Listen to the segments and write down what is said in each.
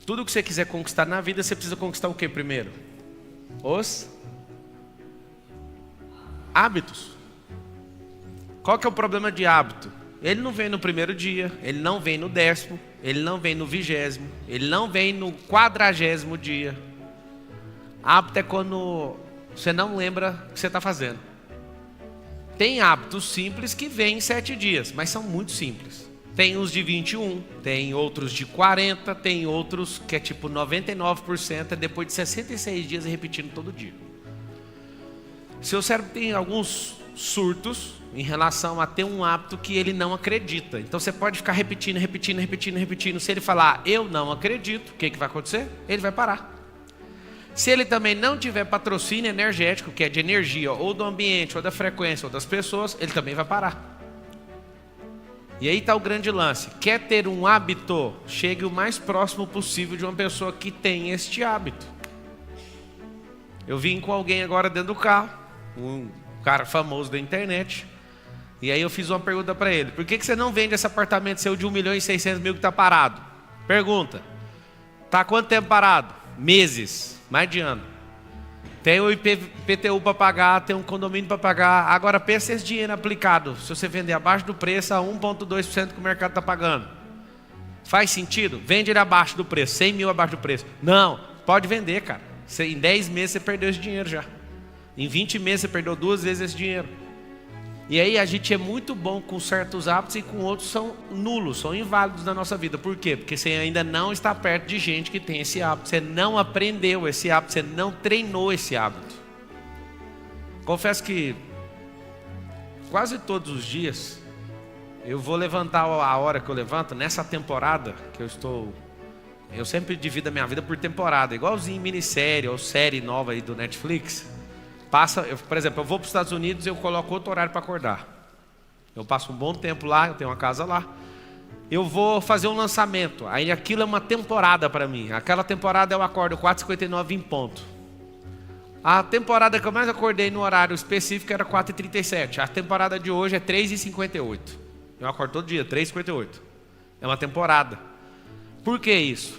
tudo que você quiser conquistar na vida, você precisa conquistar o que primeiro? Os hábitos. Qual que é o problema de hábito? Ele não vem no primeiro dia, ele não vem no 10º, ele não vem no 20º, ele não vem no 40º dia. Hábito é quando você não lembra o que você está fazendo. Tem hábitos simples que vêm em 7 dias, mas são muito simples. Tem os de 21, tem outros de 40, tem outros que é tipo 99%, é depois de 66 dias repetindo todo dia. Seu cérebro tem alguns surtos em relação a ter um hábito que ele não acredita. Então você pode ficar repetindo. Se ele falar, eu não acredito, o que vai acontecer? Ele vai parar. Se ele também não tiver patrocínio energético, que é de energia, ou do ambiente, ou da frequência, ou das pessoas, ele também vai parar. E aí está o grande lance. Quer ter um hábito? Chegue o mais próximo possível de uma pessoa que tem este hábito. Eu vim com alguém agora dentro do carro, um cara famoso da internet, e aí eu fiz uma pergunta para ele: por que você não vende esse apartamento seu de 1.600.000 que está parado? Pergunta. Está há quanto tempo parado? Meses, mais de ano. Tem o IPTU para pagar, tem um condomínio para pagar. Agora pensa esse dinheiro aplicado, se você vender abaixo do preço, a 1,2% que o mercado está pagando. Faz sentido? Vende ele abaixo do preço, 100 mil abaixo do preço. Não, pode vender, cara. Em 10 meses você perdeu esse dinheiro já. Em 20 meses você perdeu 2 vezes esse dinheiro. E aí a gente é muito bom com certos hábitos e com outros são nulos, são inválidos na nossa vida. Por quê? Porque você ainda não está perto de gente que tem esse hábito. Você não aprendeu esse hábito, você não treinou esse hábito. Confesso que quase todos os dias eu vou levantar a hora que eu levanto. Nessa temporada que eu sempre divido a minha vida por temporada, igualzinho em minissérie ou série nova aí do Netflix. Por exemplo, eu vou para os Estados Unidos e eu coloco outro horário para acordar. Eu passo um bom tempo lá, eu tenho uma casa lá. Eu vou fazer um lançamento, aí aquilo é uma temporada para mim. Aquela temporada eu acordo 4h59 em ponto. A temporada que eu mais acordei no horário específico era 4h37. A temporada de hoje é 3h58. Eu acordo todo dia, 3h58. É uma temporada. Por que isso?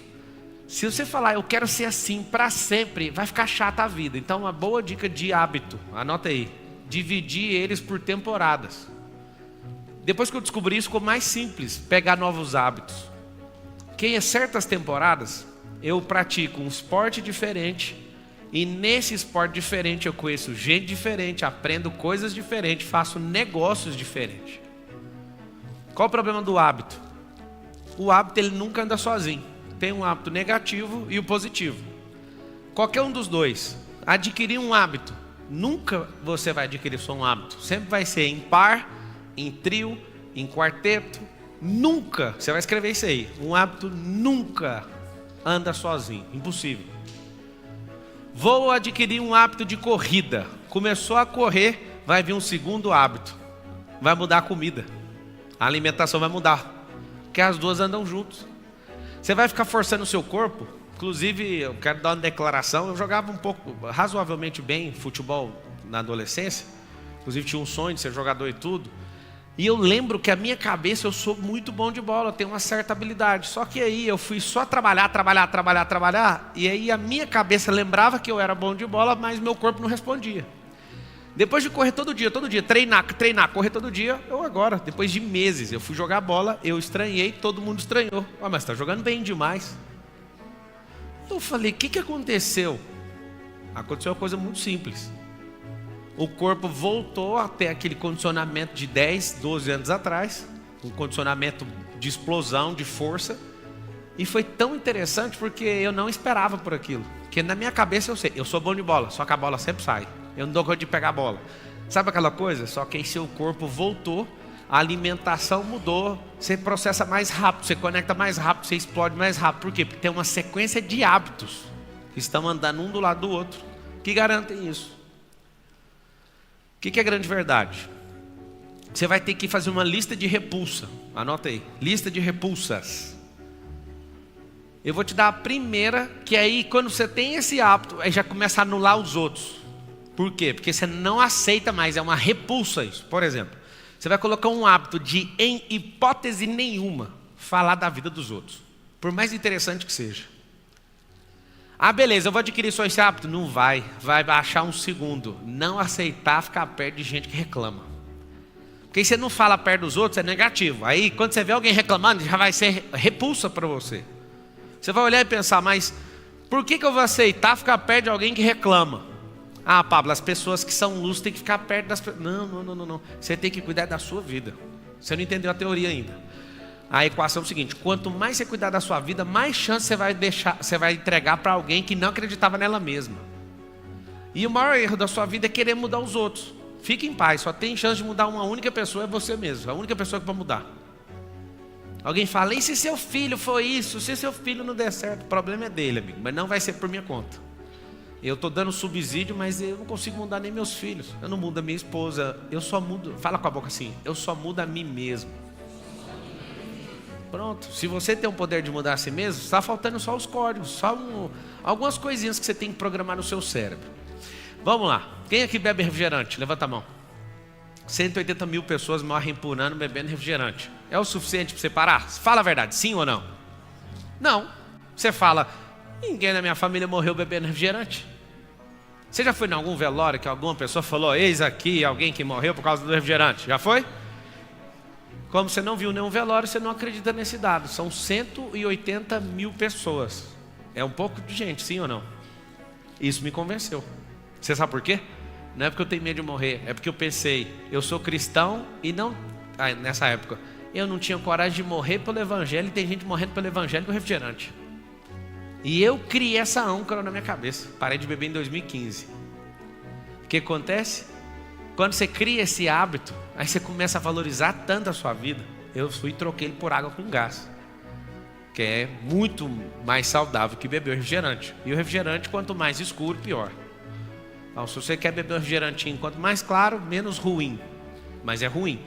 Se você falar, eu quero ser assim para sempre, vai ficar chata a vida. Então uma boa dica de hábito, anota aí, dividir eles por temporadas. Depois que eu descobri isso, ficou mais simples pegar novos hábitos. Que em certas temporadas eu pratico um esporte diferente, e nesse esporte diferente eu conheço gente diferente, aprendo coisas diferentes, faço negócios diferentes. Qual o problema do hábito? O hábito ele nunca anda sozinho. Tem um hábito negativo e o positivo. Qualquer um dos dois. Adquirir um hábito, nunca você vai adquirir só um hábito. Sempre vai ser em par, em trio, em quarteto. Nunca, você vai escrever isso aí. Um hábito nunca anda sozinho, impossível. Vou adquirir um hábito de corrida. Começou a correr, vai vir um segundo hábito. Vai mudar a comida. A alimentação vai mudar. Porque as duas andam juntos. Você vai ficar forçando o seu corpo. Inclusive, eu quero dar uma declaração. Eu jogava um pouco, razoavelmente bem, futebol na adolescência. Inclusive tinha um sonho de ser jogador e tudo. E eu lembro que a minha cabeça, eu sou muito bom de bola, eu tenho uma certa habilidade. Só que aí eu fui só trabalhar. E aí a minha cabeça lembrava que eu era bom de bola, mas meu corpo não respondia. Depois de correr todo dia, treinar, correr todo dia, depois de meses, eu fui jogar bola, eu estranhei, todo mundo estranhou. Mas está jogando bem demais. Eu falei, o que aconteceu? Aconteceu uma coisa muito simples. O corpo voltou a ter aquele condicionamento de 10, 12 anos atrás, um condicionamento de explosão, de força. E foi tão interessante porque eu não esperava por aquilo. Porque na minha cabeça eu sei, eu sou bom de bola, só que a bola sempre sai. Eu não dou conta de pegar a bola. Sabe aquela coisa? Só que aí seu corpo voltou, a alimentação mudou, você processa mais rápido, você conecta mais rápido, você explode mais rápido. Por quê? Porque tem uma sequência de hábitos que estão andando um do lado do outro, que garantem isso. O que é grande verdade? Você vai ter que fazer uma lista de repulsa. Anota aí, lista de repulsas. Eu vou te dar a primeira, que aí quando você tem esse hábito, aí já começa a anular os outros. Por quê? Porque você não aceita mais, é uma repulsa isso. Por exemplo, você vai colocar um hábito de, em hipótese nenhuma, falar da vida dos outros. Por mais interessante que seja. Ah, beleza, eu vou adquirir só esse hábito. Não vai. Vai baixar um segundo. Não aceitar ficar perto de gente que reclama. Porque você não fala perto dos outros, é negativo. Aí, quando você vê alguém reclamando, já vai ser repulsa para você. Você vai olhar e pensar, mas por que eu vou aceitar ficar perto de alguém que reclama? Ah, Pablo, as pessoas que são luz têm que ficar perto das pessoas. Não. Você tem que cuidar da sua vida. Você não entendeu a teoria ainda. A equação é o seguinte: quanto mais você cuidar da sua vida, mais chance você vai entregar para alguém que não acreditava nela mesma. E o maior erro da sua vida é querer mudar os outros. Fique em paz, só tem chance de mudar uma única pessoa, é você mesmo. A única pessoa que vai mudar. Alguém fala, e se seu filho for isso? Se seu filho não der certo? O problema é dele, amigo, mas não vai ser por minha conta. Eu estou dando subsídio, mas eu não consigo mudar nem meus filhos. Eu não mudo a minha esposa. Eu só mudo, fala com a boca assim, eu só mudo a mim mesmo. Pronto, se você tem o poder de mudar a si mesmo, está faltando só os códigos, algumas coisinhas que você tem que programar no seu cérebro. Vamos lá, quem aqui bebe refrigerante? Levanta a mão. 180 mil pessoas morrem por ano bebendo refrigerante. É o suficiente para você parar? Fala a verdade, sim ou não? Não. Você fala, ninguém na minha família morreu bebendo refrigerante. Você já foi em algum velório que alguma pessoa falou, eis aqui alguém que morreu por causa do refrigerante? Já foi? Como você não viu nenhum velório, você não acredita nesse dado. São 180 mil pessoas. É um pouco de gente, sim ou não? Isso me convenceu. Você sabe por quê? Não é porque eu tenho medo de morrer. É porque eu pensei, eu sou cristão e não... nessa época, eu não tinha coragem de morrer pelo evangelho. E tem gente morrendo pelo evangelho com refrigerante. E eu criei essa âncora na minha cabeça. Parei de beber em 2015. O que acontece? Quando você cria esse hábito, aí você começa a valorizar tanto a sua vida. Eu fui e troquei ele por água com gás, que é muito mais saudável que beber o refrigerante. E o refrigerante, quanto mais escuro, pior. Então, se você quer beber um refrigerantinho, quanto mais claro, menos ruim. Mas é ruim.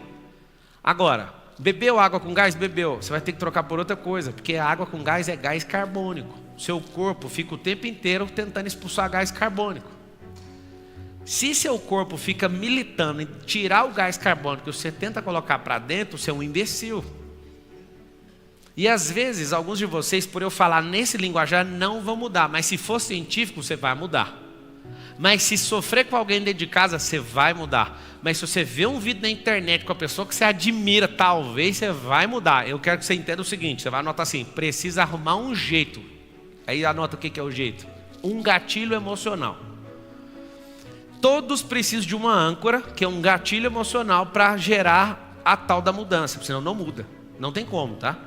Agora, bebeu água com gás? Bebeu. Você vai ter que trocar por outra coisa, porque a água com gás é gás carbônico. Seu corpo fica o tempo inteiro tentando expulsar gás carbônico. Se seu corpo fica militando em tirar o gás carbônico que você tenta colocar para dentro, você é um imbecil. E às vezes, alguns de vocês, por eu falar nesse linguajar, não vão mudar. Mas se for científico, você vai mudar. Mas se sofrer com alguém dentro de casa, você vai mudar. Mas se você vê um vídeo na internet com a pessoa que você admira, talvez você vai mudar. Eu quero que você entenda o seguinte, você vai anotar assim, precisa arrumar um jeito. Aí anota o que é o jeito. Um gatilho emocional. Todos precisam de uma âncora, que é um gatilho emocional para gerar a tal da mudança. Senão não muda. Não tem como, tá?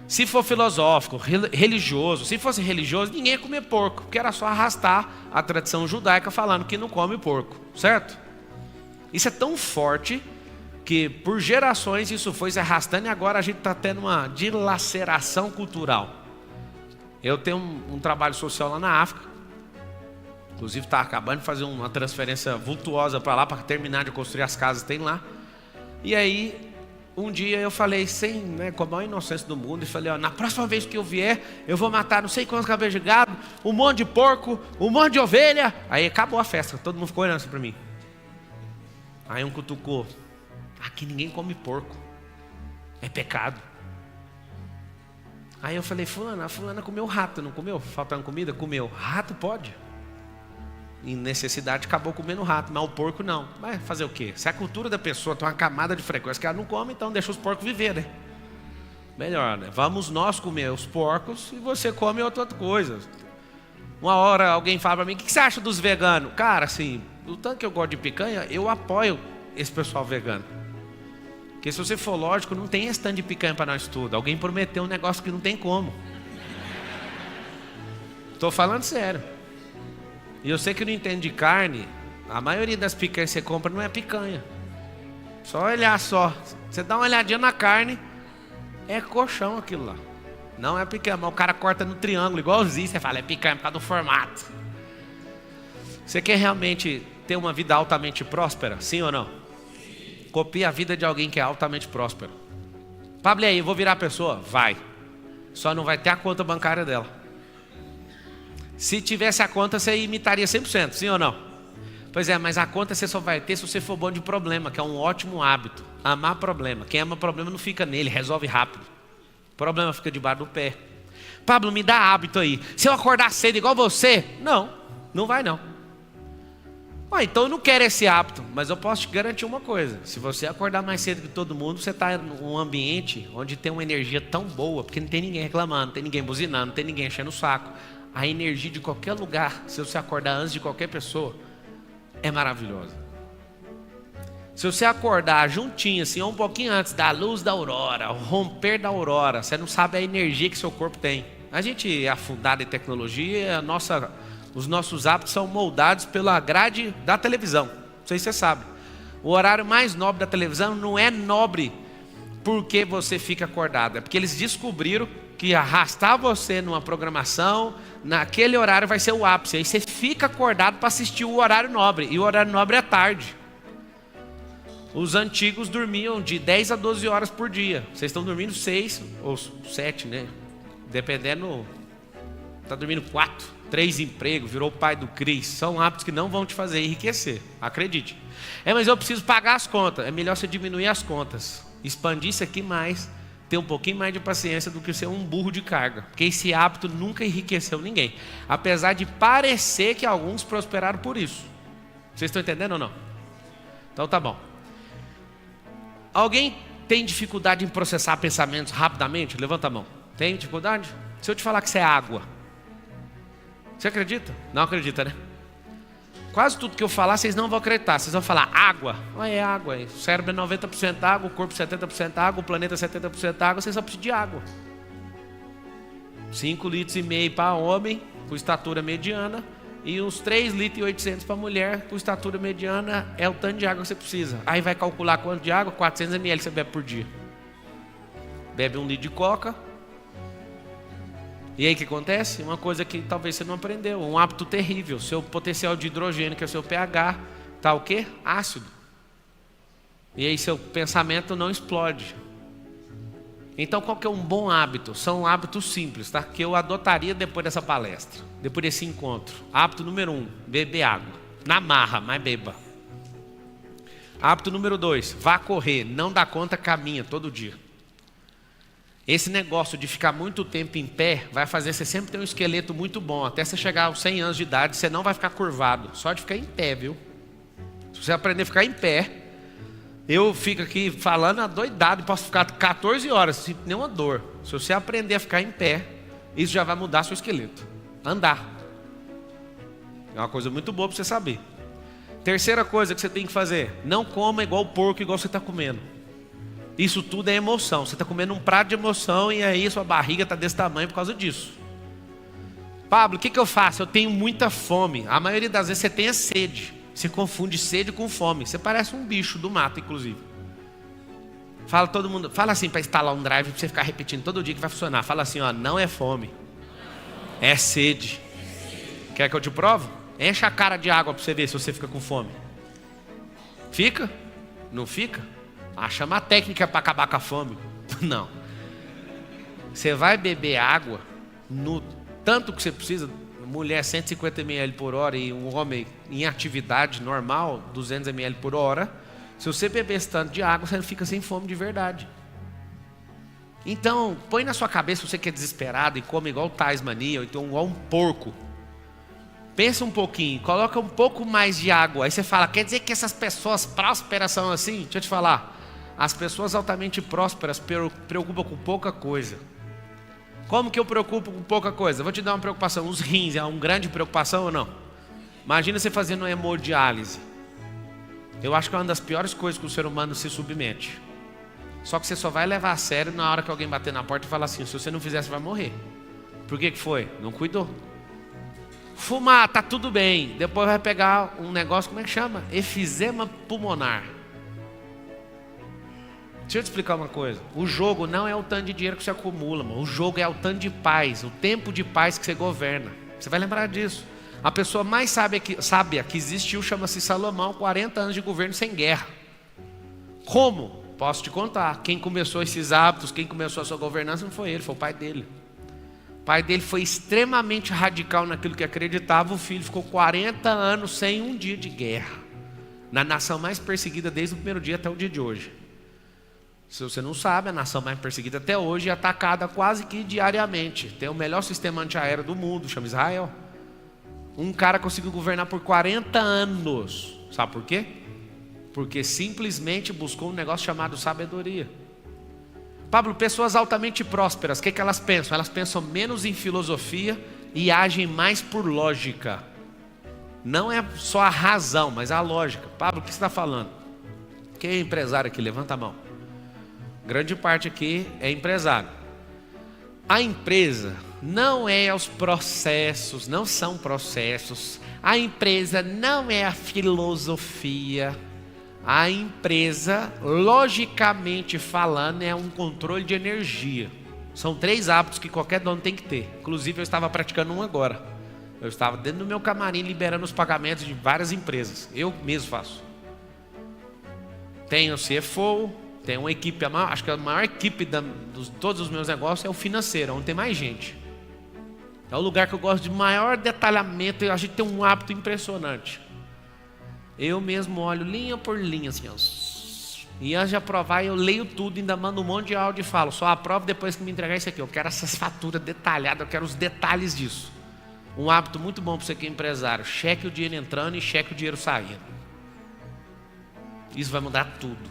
Se for filosófico, religioso, se fosse religioso, ninguém ia comer porco, porque era só arrastar a tradição judaica falando que não come porco, certo? Isso é tão forte que por gerações isso foi se arrastando e agora a gente está tendo uma dilaceração cultural. Eu tenho um trabalho social lá na África, inclusive está acabando de fazer uma transferência vultuosa para lá, para terminar de construir as casas, tem lá. E aí... um dia eu falei, com a maior inocência do mundo, e falei, na próxima vez que eu vier, eu vou matar não sei quantos cabelos de gado, um monte de porco, um monte de ovelha. Aí acabou a festa, todo mundo ficou olhando assim para mim. Aí um cutucou, aqui ninguém come porco, é pecado. Aí eu falei, a fulana comeu rato, não comeu? Faltando comida? Comeu. Rato pode? Em necessidade acabou comendo rato, mas o porco não. Vai fazer o quê? Se a cultura da pessoa tem uma camada de frequência que ela não come, então deixa os porcos viver, né? Melhor, né? Vamos nós comer os porcos e você come outra coisa. Uma hora alguém fala pra mim, o que você acha dos veganos? Cara, assim, do tanto que eu gosto de picanha, eu apoio esse pessoal vegano. Porque se você for lógico, não tem stand de picanha para nós tudo. Alguém prometeu um negócio que não tem como. Tô falando sério. E eu sei que não entende de carne, a maioria das picanhas que você compra não é picanha. Só olhar só. Você dá uma olhadinha na carne, é colchão aquilo lá. Não é picanha, mas o cara corta no triângulo, igualzinho, você fala, é picanha por causa do formato. Você quer realmente ter uma vida altamente próspera? Sim ou não? Copie a vida de alguém que é altamente próspero. Pablo, e aí, eu vou virar a pessoa? Vai. Só não vai ter a conta bancária dela. Se tivesse a conta, você imitaria 100%, sim ou não? Pois é, mas a conta você só vai ter se você for bom de problema, que é um ótimo hábito. Amar problema. Quem ama problema não fica nele, resolve rápido. O problema fica debaixo do pé. Pablo, me dá hábito aí. Se eu acordar cedo igual você, não vai não. Então eu não quero esse hábito, mas eu posso te garantir uma coisa: se você acordar mais cedo que todo mundo, você está num ambiente onde tem uma energia tão boa, porque não tem ninguém reclamando, não tem ninguém buzinando, não tem ninguém enchendo o saco. A energia de qualquer lugar, se você acordar antes de qualquer pessoa, é maravilhosa. Se você acordar juntinho, assim, um pouquinho antes da luz da aurora, o romper da aurora, você não sabe a energia que seu corpo tem. A gente é afundado em tecnologia, os nossos hábitos são moldados pela grade da televisão. Não sei se você sabe. O horário mais nobre da televisão não é nobre porque você fica acordado. É porque eles descobriram que arrastar você numa programação, naquele horário vai ser o ápice. Aí você fica acordado para assistir o horário nobre. E o horário nobre é tarde. Os antigos dormiam de 10 a 12 horas por dia. Vocês estão dormindo 6 ou 7, né? Dependendo, está dormindo 4. 3 empregos, virou pai do Cris. São hábitos que não vão te fazer enriquecer, acredite. Mas eu preciso pagar as contas. É melhor você diminuir as contas, expandir isso aqui mais, ter um pouquinho mais de paciência do que ser um burro de carga. Porque esse hábito nunca enriqueceu ninguém, apesar de parecer que alguns prosperaram por isso. Vocês estão entendendo ou não? Então tá bom. Alguém tem dificuldade em processar pensamentos rapidamente? Levanta a mão. Tem dificuldade? Se eu te falar que isso é água, você acredita? Não acredita, né? Quase tudo que eu falar, vocês não vão acreditar. Vocês vão falar água. É água. O cérebro é 90% água, o corpo 70% água, o planeta 70% água. Vocês só precisam de água. 5,5 litros para homem, com estatura mediana. E uns 3,8 litros para mulher, com estatura mediana. É o tanto de água que você precisa. Aí vai calcular quanto de água? 400 ml você bebe por dia. Bebe 1 litro de coca. E aí o que acontece? Uma coisa que talvez você não aprendeu, um hábito terrível. Seu potencial de hidrogênio, que é o seu pH, está o quê? Ácido. E aí seu pensamento não explode. Então qual que é um bom hábito? São hábitos simples, tá? Que eu adotaria depois dessa palestra, depois desse encontro. Hábito número 1, beber água. Na marra, mas beba. Hábito número 2, vá correr. Não dá conta, caminha todo dia. Esse negócio de ficar muito tempo em pé vai fazer você sempre ter um esqueleto muito bom. Até você chegar aos 100 anos de idade, você não vai ficar curvado. Só de ficar em pé, viu? Se você aprender a ficar em pé, eu fico aqui falando adoidado e posso ficar 14 horas sem nenhuma dor. Se você aprender a ficar em pé, isso já vai mudar seu esqueleto. Andar. É uma coisa muito boa para você saber. Terceira coisa que você tem que fazer: não coma igual o porco, igual você está comendo. Isso tudo é emoção. Você está comendo um prato de emoção e aí sua barriga está desse tamanho por causa disso. Pablo, o que eu faço? Eu tenho muita fome. A maioria das vezes você tem a sede. Você confunde sede com fome. Você parece um bicho do mato, inclusive. Fala todo mundo, fala assim para instalar um drive para você ficar repetindo todo dia que vai funcionar. Fala assim, ó, não é fome, é sede. Quer que eu te provo? Enche a cara de água para você ver se você fica com fome. Fica? Não fica? Chama a técnica para acabar com a fome. Não. Você vai beber água no tanto que você precisa. Mulher 150 ml por hora e um homem em atividade normal 200 ml por hora. Se você beber esse tanto de água, você fica sem fome de verdade. Então, põe na sua cabeça, você que é desesperado e come igual Tasmania, ou então igual um porco. Pensa um pouquinho, coloca um pouco mais de água. Aí você fala, quer dizer que essas pessoas prósperas são assim? Deixa eu te falar. As pessoas altamente prósperas preocupam com pouca coisa. Como que eu preocupo com pouca coisa? Vou te dar uma preocupação. Os rins é uma grande preocupação ou não? Imagina você fazendo uma hemodiálise. Eu acho que é uma das piores coisas que o ser humano se submete. Só que você só vai levar a sério na hora que alguém bater na porta e falar assim, se você não fizer, você vai morrer. Por que foi? Não cuidou. Fumar, tá tudo bem. Depois vai pegar um negócio, como é que chama? Efizema pulmonar. Deixa eu te explicar uma coisa. O jogo não é o tanto de dinheiro que você acumula, mano. O jogo é o tanto de paz, o tempo de paz que você governa. Você vai lembrar disso. A pessoa mais sábia que existiu chama-se Salomão, 40 anos de governo sem guerra. Como? Posso te contar. Quem começou esses hábitos, quem começou a sua governança não foi ele, foi o pai dele. O pai dele foi extremamente radical naquilo que acreditava. O filho ficou 40 anos sem um dia de guerra. Na nação mais perseguida desde o primeiro dia até o dia de hoje. Se você não sabe, a nação mais perseguida até hoje é atacada quase que diariamente. Tem o melhor sistema antiaéreo do mundo, chama Israel. Um cara conseguiu governar por 40 anos. Sabe por quê? Porque simplesmente buscou um negócio chamado sabedoria. Pablo, pessoas altamente prósperas, o que elas pensam? Elas pensam menos em filosofia e agem mais por lógica. Não é só a razão, mas a lógica. Pablo, o que você está falando? Quem é empresário aqui? Levanta a mão. Grande parte aqui é empresário. A empresa não é os processos, não são processos. A empresa não é a filosofia. A empresa, logicamente falando, é um controle de energia. São 3 hábitos que qualquer dono tem que ter. Inclusive eu estava praticando um agora. Eu estava dentro do meu camarim liberando os pagamentos de várias empresas. Eu mesmo faço. Tenho CFO, tenho uma equipe, acho que a maior equipe de todos os meus negócios é o financeiro, onde tem mais gente. É o lugar que eu gosto de maior detalhamento e a gente tem um hábito impressionante. Eu mesmo olho linha por linha, assim, ó. E antes de aprovar, eu leio tudo, ainda mando um monte de áudio e falo, só aprovo depois que me entregar isso aqui. Eu quero essas faturas detalhadas, eu quero os detalhes disso. Um hábito muito bom para você que é empresário: cheque o dinheiro entrando e cheque o dinheiro saindo. Isso vai mudar tudo.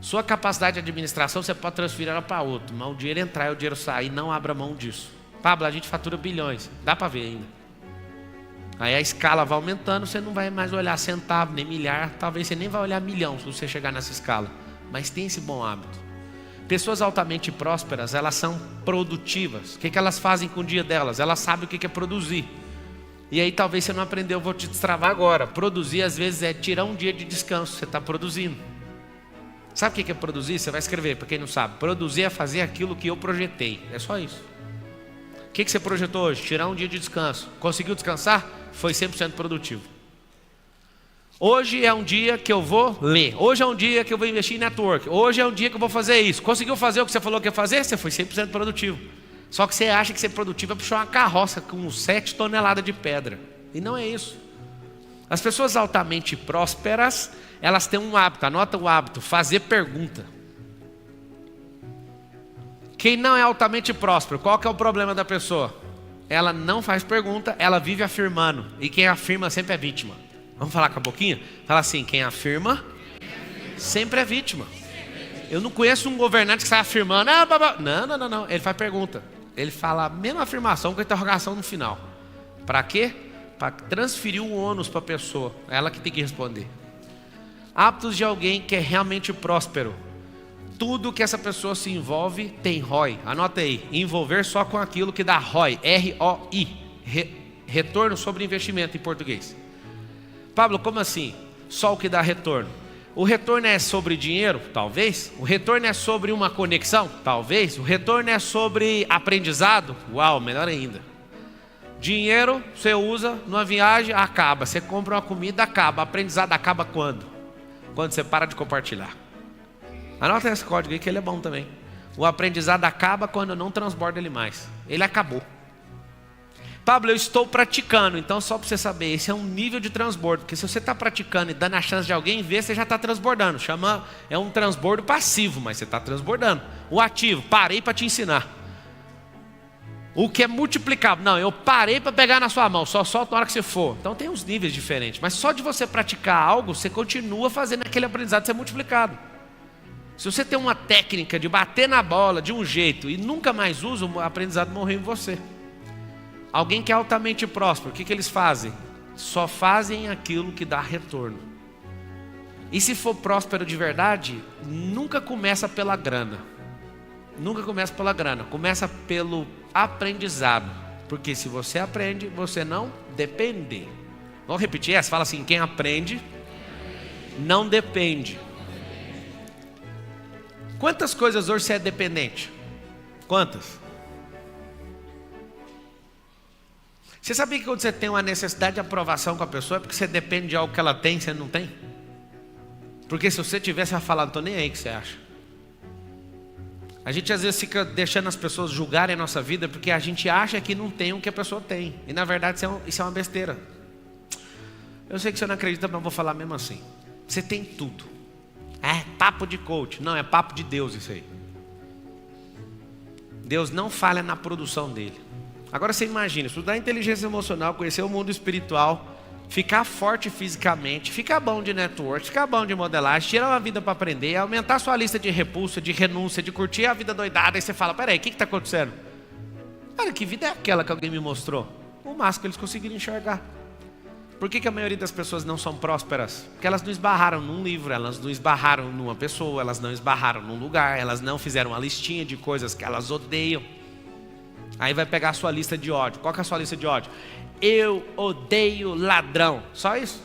Sua capacidade de administração você pode transferir ela para outro, mas o dinheiro entrar e o dinheiro sair, não abra mão disso. Pablo, a gente fatura bilhões, dá para ver ainda. Aí a escala vai aumentando, você não vai mais olhar centavo, nem milhar, talvez você nem vai olhar milhão se você chegar nessa escala. Mas tem esse bom hábito. Pessoas altamente prósperas, elas são produtivas. O que elas fazem com o dia delas? Elas sabem o que é produzir. E aí talvez você não aprendeu, eu vou te destravar agora. Produzir às vezes é tirar um dia de descanso, você está produzindo. Sabe o que é produzir? Você vai escrever, para quem não sabe. Produzir é fazer aquilo que eu projetei, é só isso. O que você projetou hoje? Tirar um dia de descanso. Conseguiu descansar? Foi 100% produtivo. Hoje é um dia que eu vou ler. Hoje é um dia que eu vou investir em network. Hoje é um dia que eu vou fazer isso. Conseguiu fazer o que você falou que ia fazer? Você foi 100% produtivo. Só que você acha que ser produtivo é puxar uma carroça com 7 toneladas de pedra. E não é isso. As pessoas altamente prósperas, elas têm um hábito. Anota o hábito: fazer pergunta. Quem não é altamente próspero, qual que é o problema da pessoa? Ela não faz pergunta, ela vive afirmando. E quem afirma sempre é vítima. Vamos falar com a boquinha? Fala assim: quem afirma sempre é vítima. Eu não conheço um governante que sai afirmando. Não. Ele faz pergunta. Ele fala a mesma afirmação com a interrogação no final. Para quê? Para transferir o ônus para a pessoa. É ela que tem que responder. Hábitos de alguém que é realmente próspero. Tudo que essa pessoa se envolve tem ROI. Anota aí: envolver só com aquilo que dá ROI. R-O-I. Retorno sobre investimento em português. Pablo, como assim? Só o que dá retorno? O retorno é sobre dinheiro? Talvez. O retorno é sobre uma conexão? Talvez. O retorno é sobre aprendizado? Uau, melhor ainda. Dinheiro você usa numa viagem, acaba. Você compra uma comida, acaba. Aprendizado acaba quando? Quando você para de compartilhar. Anota esse código aí que ele é bom também. O aprendizado acaba quando não transborda ele mais. Ele acabou. Pablo, eu estou praticando. Então só para você saber, esse é um nível de transbordo. Porque se você está praticando e dando a chance de alguém ver, você já está transbordando. É um transbordo passivo, mas você está transbordando. O ativo: parei para te ensinar. O que é multiplicável? Não, eu parei para pegar na sua mão, só solta na hora que você for. Então tem uns níveis diferentes. Mas só de você praticar algo, você continua fazendo aquele aprendizado ser multiplicado. Se você tem uma técnica de bater na bola de um jeito e nunca mais usa, o aprendizado morreu em você. Alguém que é altamente próspero, o que eles fazem? Só fazem aquilo que dá retorno. E se for próspero de verdade, nunca começa pela grana. Nunca começa pela grana, começa pelo aprendizado. Porque se você aprende, você não depende. Vamos repetir essa? Fala assim: quem aprende não depende. Quantas coisas hoje você é dependente? Quantas? Você sabia que quando você tem uma necessidade de aprovação com a pessoa é porque você depende de algo que ela tem e você não tem? Porque se você tivesse, você vai falar: não estou nem aí, o que você acha? A gente às vezes fica deixando as pessoas julgarem a nossa vida porque a gente acha que não tem o que a pessoa tem. E na verdade isso é uma besteira. Eu sei que você não acredita, mas eu vou falar mesmo assim. Você tem tudo. É papo de coach. Não, é papo de Deus isso aí. Deus não falha na produção dele. Agora você imagina, estudar inteligência emocional, conhecer o mundo espiritual, ficar forte fisicamente, ficar bom de network, ficar bom de modelagem, tirar uma vida para aprender, aumentar sua lista de repulsa, de renúncia, de curtir a vida doidada. Aí você fala, peraí, o que está acontecendo? Cara, que vida é aquela que alguém me mostrou? O máximo que eles conseguiram enxergar. Por que a maioria das pessoas não são prósperas? Porque elas não esbarraram num livro, elas não esbarraram numa pessoa, elas não esbarraram num lugar, elas não fizeram uma listinha de coisas que elas odeiam. Aí vai pegar a sua lista de ódio. Qual que é a sua lista de ódio? Eu odeio ladrão. Só isso.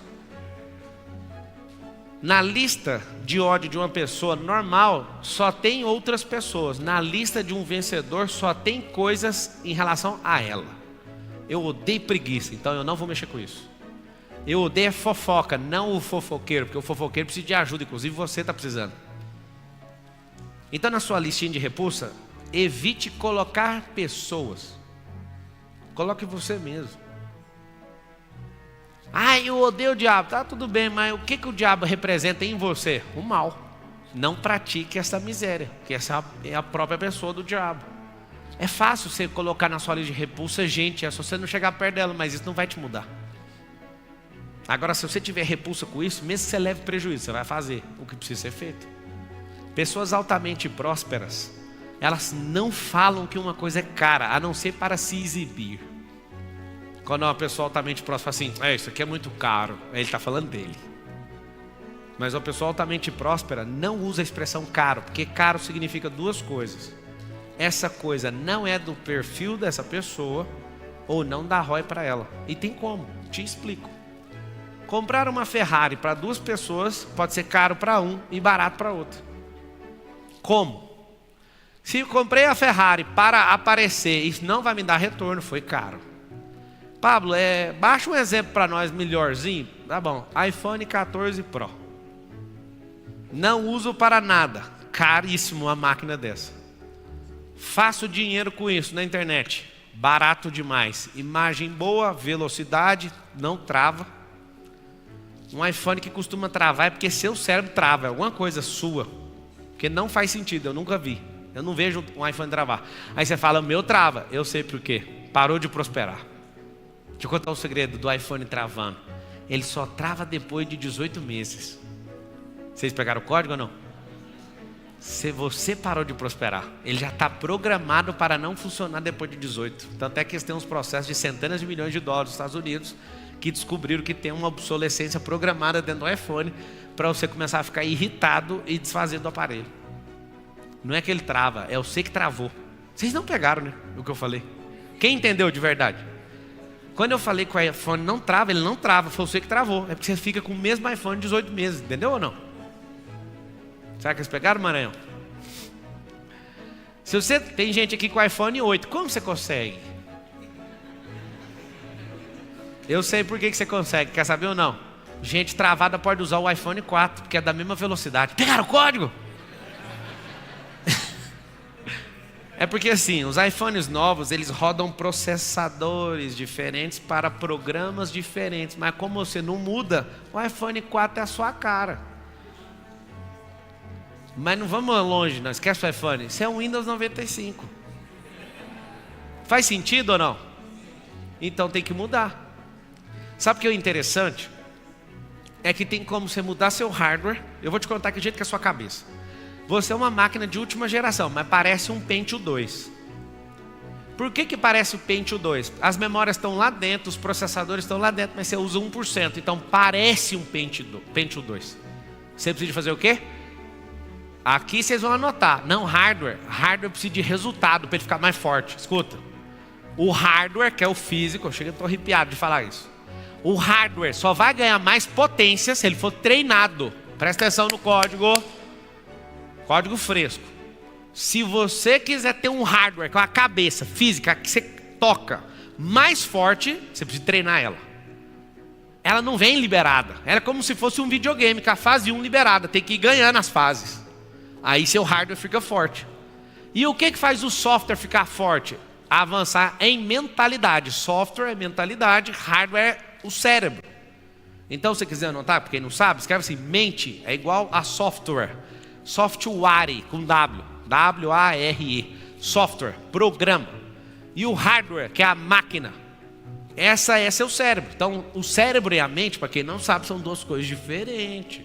Na lista de ódio de uma pessoa normal, só tem outras pessoas. Na lista de um vencedor, só tem coisas em relação a ela. Eu odeio preguiça, então eu não vou mexer com isso. Eu odeio fofoca, não o fofoqueiro, porque o fofoqueiro precisa de ajuda, inclusive você está precisando. Então na sua listinha de repulsa, evite colocar pessoas. Coloque você mesmo. Eu odeio o diabo. Tá tudo bem, mas o que o diabo representa em você? O mal. Não pratique essa miséria, que essa é a própria pessoa do diabo. É fácil você colocar na sua lista de repulsa gente, é só você não chegar perto dela, mas isso não vai te mudar. Agora, se você tiver repulsa com isso, mesmo que você leve prejuízo, você vai fazer o que precisa ser feito. Pessoas altamente prósperas, elas não falam que uma coisa é cara, a não ser para se exibir. Quando uma pessoa altamente próspera fala assim, isso aqui é muito caro, ele está falando dele. Mas uma pessoa altamente próspera não usa a expressão caro, porque caro significa duas coisas. Essa coisa não é do perfil dessa pessoa, ou não dá ROI para ela. E tem como, te explico. Comprar uma Ferrari para duas pessoas pode ser caro para um e barato para outro. Como? Se eu comprei a Ferrari para aparecer, isso não vai me dar retorno, foi caro. Pablo, baixa um exemplo para nós melhorzinho. Tá bom, iPhone 14 Pro. Não uso para nada, caríssimo uma máquina dessa. Faço dinheiro com isso na internet, barato demais. Imagem boa, velocidade, não trava. Um iPhone que costuma travar é porque seu cérebro trava, é alguma coisa sua. Porque não faz sentido, eu nunca vi. Eu não vejo um iPhone travar. Aí você fala, meu trava. Eu sei por quê. Parou de prosperar. Deixa eu contar o segredo do iPhone travando. Ele só trava depois de 18 meses. Vocês pegaram o código ou não? Se você parou de prosperar, ele já está programado para não funcionar depois de 18. Tanto é que eles têm uns processos de centenas de milhões de dólares nos Estados Unidos que descobriram que tem uma obsolescência programada dentro do iPhone para você começar a ficar irritado e desfazer do aparelho. Não é que ele trava, é você que travou. Vocês não pegaram, né, o que eu falei? Quem entendeu de verdade? Quando eu falei que o iPhone não trava, ele não trava, foi você que travou. É porque você fica com o mesmo iPhone 18 meses, entendeu ou não? Será que eles pegaram, Maranhão? Se você tem gente aqui com iPhone 8, como você consegue? Eu sei por que você consegue, quer saber ou não? Gente travada pode usar o iPhone 4, porque é da mesma velocidade. Pegaram o código? É porque assim, os iPhones novos, eles rodam processadores diferentes para programas diferentes. Mas como você não muda, o iPhone 4 é a sua cara. Mas não vamos longe, não esquece o iPhone. Isso é um Windows 95. Faz sentido ou não? Então tem que mudar. Sabe o que é interessante? É que tem como você mudar seu hardware. Eu vou te contar que jeito que é a sua cabeça. Você é uma máquina de última geração, mas parece um Pentium 2. Por que parece o Pentium 2? As memórias estão lá dentro, os processadores estão lá dentro, mas você usa 1%. Então parece um Pentium 2. Você precisa fazer o quê? Aqui vocês vão anotar. Não hardware. Hardware precisa de resultado para ele ficar mais forte. Escuta. O hardware, que é o físico, eu estou arrepiado de falar isso. O hardware só vai ganhar mais potência se ele for treinado. Presta atenção no código. Código fresco. Se você quiser ter um hardware com a cabeça física que você toca mais forte, você precisa treinar ela. Ela não vem liberada. Ela é como se fosse um videogame, com a fase 1 liberada. Tem que ir ganhando as fases. Aí seu hardware fica forte. E o que faz o software ficar forte? Avançar em mentalidade. Software é mentalidade, hardware é o cérebro. Então, se você quiser anotar, para quem não sabe, escreve assim: mente é igual a software. Software com W. W-A-R-E. Software, programa. E o hardware, que é a máquina. Essa é seu cérebro. Então, o cérebro e a mente, para quem não sabe, são duas coisas diferentes.